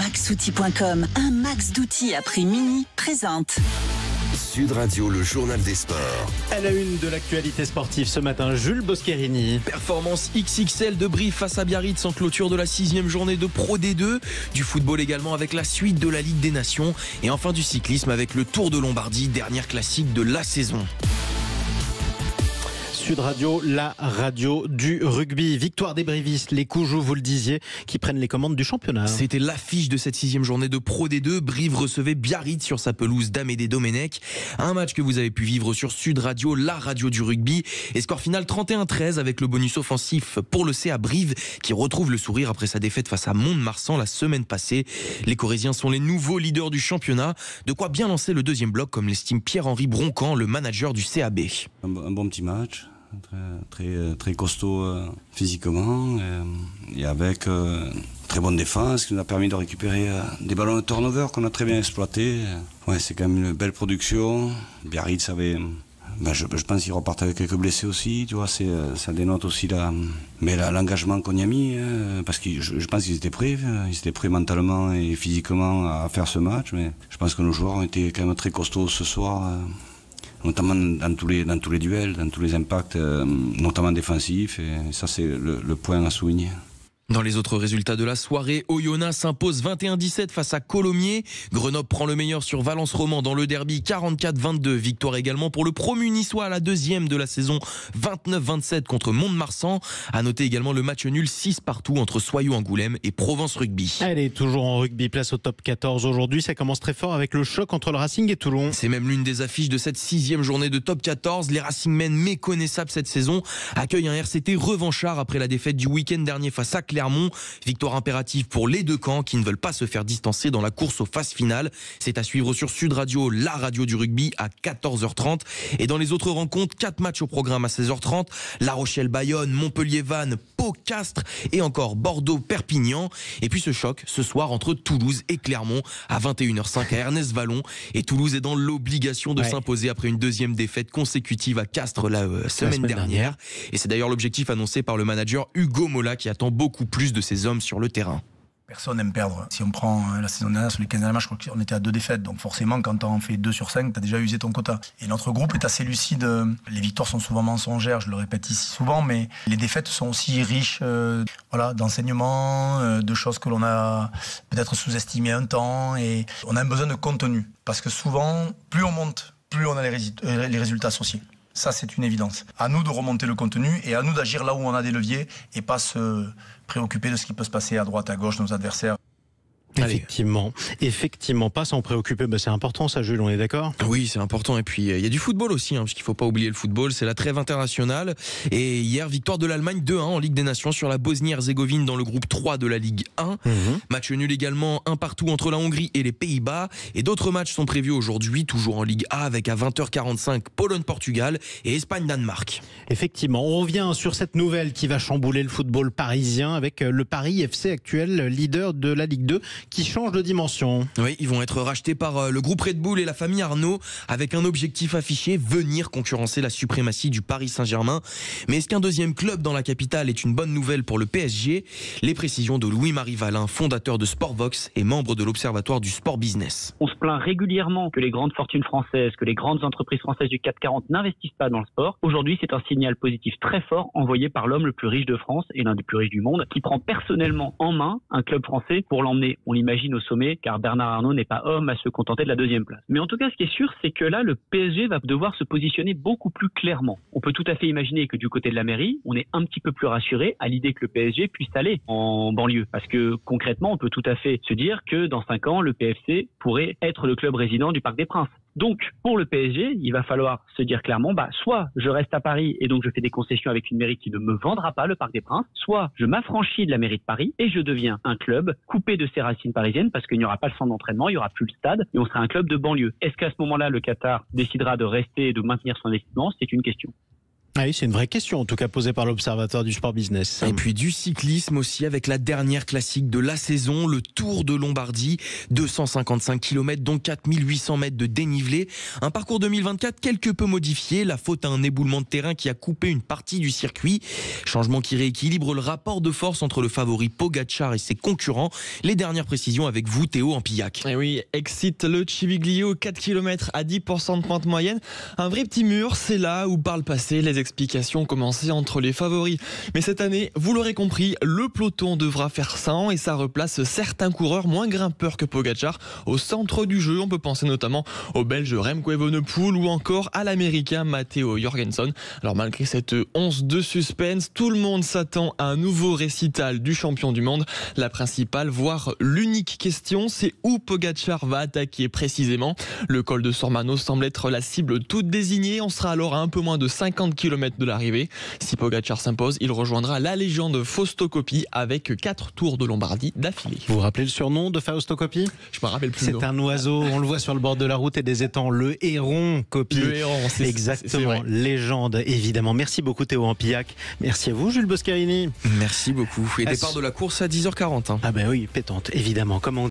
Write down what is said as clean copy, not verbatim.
Maxoutil.com, un max d'outils à prix mini, présente. Sud Radio, le journal des sports. À la une de l'actualité sportive ce matin, Jules Boscherini. Performance XXL de Brive face à Biarritz en clôture de la 6e journée de Pro D2. Du football également avec la suite de la Ligue des Nations. Et enfin du cyclisme avec le Tour de Lombardie, dernière classique de la saison. Sud Radio, la radio du rugby. Victoire des Brivistes, les Coujoux, vous le disiez, qui prennent les commandes du championnat. C'était l'affiche de cette 6e journée de Pro D2. Brive recevait Biarritz sur sa pelouse d'Amédée Domenech. Un match que vous avez pu vivre sur Sud Radio, la radio du rugby. Et score final 31-13 avec le bonus offensif pour le CA Brive qui retrouve le sourire après sa défaite face à Mont-de-Marsan la semaine passée. Les Corésiens sont les nouveaux leaders du championnat. De quoi bien lancer le deuxième bloc comme l'estime Pierre-Henri Broncan, le manager du CAB. Un bon petit match. Très costaud physiquement et avec très bonne défense qui nous a permis de récupérer des ballons de turnover qu'on a très bien exploités. Ouais, c'est quand même une belle production. Biarritz avait... je pense qu'ils repartent avec quelques blessés aussi, tu vois, ça dénote aussi l'engagement qu'on y a mis, parce que je pense qu'ils étaient prêts mentalement et physiquement à faire ce match, mais je pense que nos joueurs ont été quand même très costauds ce soir. Notamment dans tous les duels, dans tous les impacts, notamment défensifs, et ça c'est le point à souligner. Dans les autres résultats de la soirée, Oyonnax s'impose 21-17 face à Colomiers. Grenoble prend le meilleur sur Valence-Roman dans le derby 44-22. Victoire également pour le promu niçois à la 2e de la saison 29-27 contre Mont-de-Marsan. À noter également le match nul 6-partout entre Soyaux-Angoulême et Provence Rugby. Allez, toujours en rugby, place au top 14 aujourd'hui. Ça commence très fort avec le choc entre le Racing et Toulon. C'est même l'une des affiches de cette 6e journée de top 14. Les Racingmen, méconnaissables cette saison, accueillent un RCT revanchard après la défaite du week-end dernier face à Clermont. Victoire impérative pour les deux camps qui ne veulent pas se faire distancer dans la course aux phases finales. C'est à suivre sur Sud Radio, la radio du rugby à 14h30. Et dans les autres rencontres, 4 matchs au programme à 16h30. La Rochelle-Bayonne, Montpellier-Vannes, Pau-Castres et encore Bordeaux-Perpignan. Et puis ce choc ce soir entre Toulouse et Clermont à 21h05 à Ernest-Vallon. Et Toulouse est dans l'obligation de s'imposer après une deuxième défaite consécutive à Castres la semaine dernière. Et c'est d'ailleurs l'objectif annoncé par le manager Hugo Mola qui attend beaucoup plus de ses hommes sur le terrain. Personne n'aime perdre. Si on prend la saison dernière, sur les 15 derniers matchs, je crois qu'on était à 2 défaites. Donc forcément, quand on fait 2 sur 5, tu as déjà usé ton quota. Et notre groupe est assez lucide. Les victoires sont souvent mensongères, je le répète ici souvent, mais les défaites sont aussi riches d'enseignements, de choses que l'on a peut-être sous-estimées un temps. Et on a un besoin de contenu. Parce que souvent, plus on monte, plus on a les résultats associés. Ça, c'est une évidence. À nous de remonter le contenu et à nous d'agir là où on a des leviers et pas se préoccuper de ce qui peut se passer à droite, à gauche, de nos adversaires. Effectivement, pas s'en préoccuper, c'est important ça Jules, on est d'accord ? Oui, c'est important et puis il y a du football aussi, parce qu'il ne faut pas oublier le football, c'est la trêve internationale et hier victoire de l'Allemagne 2-1 en Ligue des Nations sur la Bosnie-Herzégovine dans le groupe 3 de la Ligue 1. Match nul également, un partout entre la Hongrie et les Pays-Bas et d'autres matchs sont prévus aujourd'hui, toujours en Ligue A avec à 20h45 Pologne-Portugal et Espagne-Danemark. Effectivement, on revient sur cette nouvelle qui va chambouler le football parisien avec le Paris FC actuel leader de la Ligue 2 qui change de dimension. Oui, ils vont être rachetés par le groupe Red Bull et la famille Arnaud avec un objectif affiché, venir concurrencer la suprématie du Paris Saint-Germain. Mais est-ce qu'un deuxième club dans la capitale est une bonne nouvelle pour le PSG ? Les précisions de Louis-Marie Valin, fondateur de Sportvox et membre de l'Observatoire du Sport Business. On se plaint régulièrement que les grandes fortunes françaises, que les grandes entreprises françaises du CAC 40 n'investissent pas dans le sport. Aujourd'hui, c'est un signal positif très fort envoyé par l'homme le plus riche de France et l'un des plus riches du monde, qui prend personnellement en main un club français pour l'emmener, on l'imagine, au sommet, car Bernard Arnault n'est pas homme à se contenter de la 2e place. Mais en tout cas, ce qui est sûr, c'est que là, le PSG va devoir se positionner beaucoup plus clairement. On peut tout à fait imaginer que du côté de la mairie, on est un petit peu plus rassuré à l'idée que le PSG puisse aller en banlieue. Parce que concrètement, on peut tout à fait se dire que dans 5 ans, le PFC pourrait être le club résident du Parc des Princes. Donc, pour le PSG, il va falloir se dire clairement, soit je reste à Paris et donc je fais des concessions avec une mairie qui ne me vendra pas le Parc des Princes, soit je m'affranchis de la mairie de Paris et je deviens un club coupé de ses racines parisiennes parce qu'il n'y aura pas le centre d'entraînement, il n'y aura plus le stade et on sera un club de banlieue. Est-ce qu'à ce moment-là, le Qatar décidera de rester et de maintenir son investissement ? C'est une question. Ah oui, c'est une vraie question, en tout cas posée par l'Observatoire du sport business. Et puis du cyclisme aussi avec la dernière classique de la saison, le Tour de Lombardie, 255 km dont 4800 mètres de dénivelé. Un parcours 2024 quelque peu modifié, la faute à un éboulement de terrain qui a coupé une partie du circuit. Changement qui rééquilibre le rapport de force entre le favori Pogačar et ses concurrents. Les dernières précisions avec vous Théo Ampillac. Et oui, excite le Civiglio, 4 km à 10% de pente moyenne. Un vrai petit mur, c'est là où par le passé les explications commençaient entre les favoris. Mais cette année, vous l'aurez compris, le peloton devra faire 100 et ça replace certains coureurs moins grimpeurs que Pogačar au centre du jeu. On peut penser notamment au Belge Remco Evenepoel ou encore à l'Américain Matteo Jorgensen. Alors malgré cette once de suspense, tout le monde s'attend à un nouveau récital du champion du monde. La principale, voire l'unique question, c'est où Pogačar va attaquer précisément. Le col de Sormano semble être la cible toute désignée. On sera alors à un peu moins de 50 km de l'arrivée. Si Pogačar s'impose, il rejoindra la légende Fausto Coppi avec 4 tours de Lombardie d'affilée. Vous vous rappelez le surnom de Fausto Coppi ? Je me rappelle plus. C'est un oiseau, on le voit sur le bord de la route et des étangs, le héron Coppi. Le héron, c'est exactement, légende évidemment. Merci beaucoup Théo Ampillac. Merci à vous Jules Boscarini. Merci beaucoup. Et départ de la course à 10h40. Ah ben oui, pétante évidemment. Comme on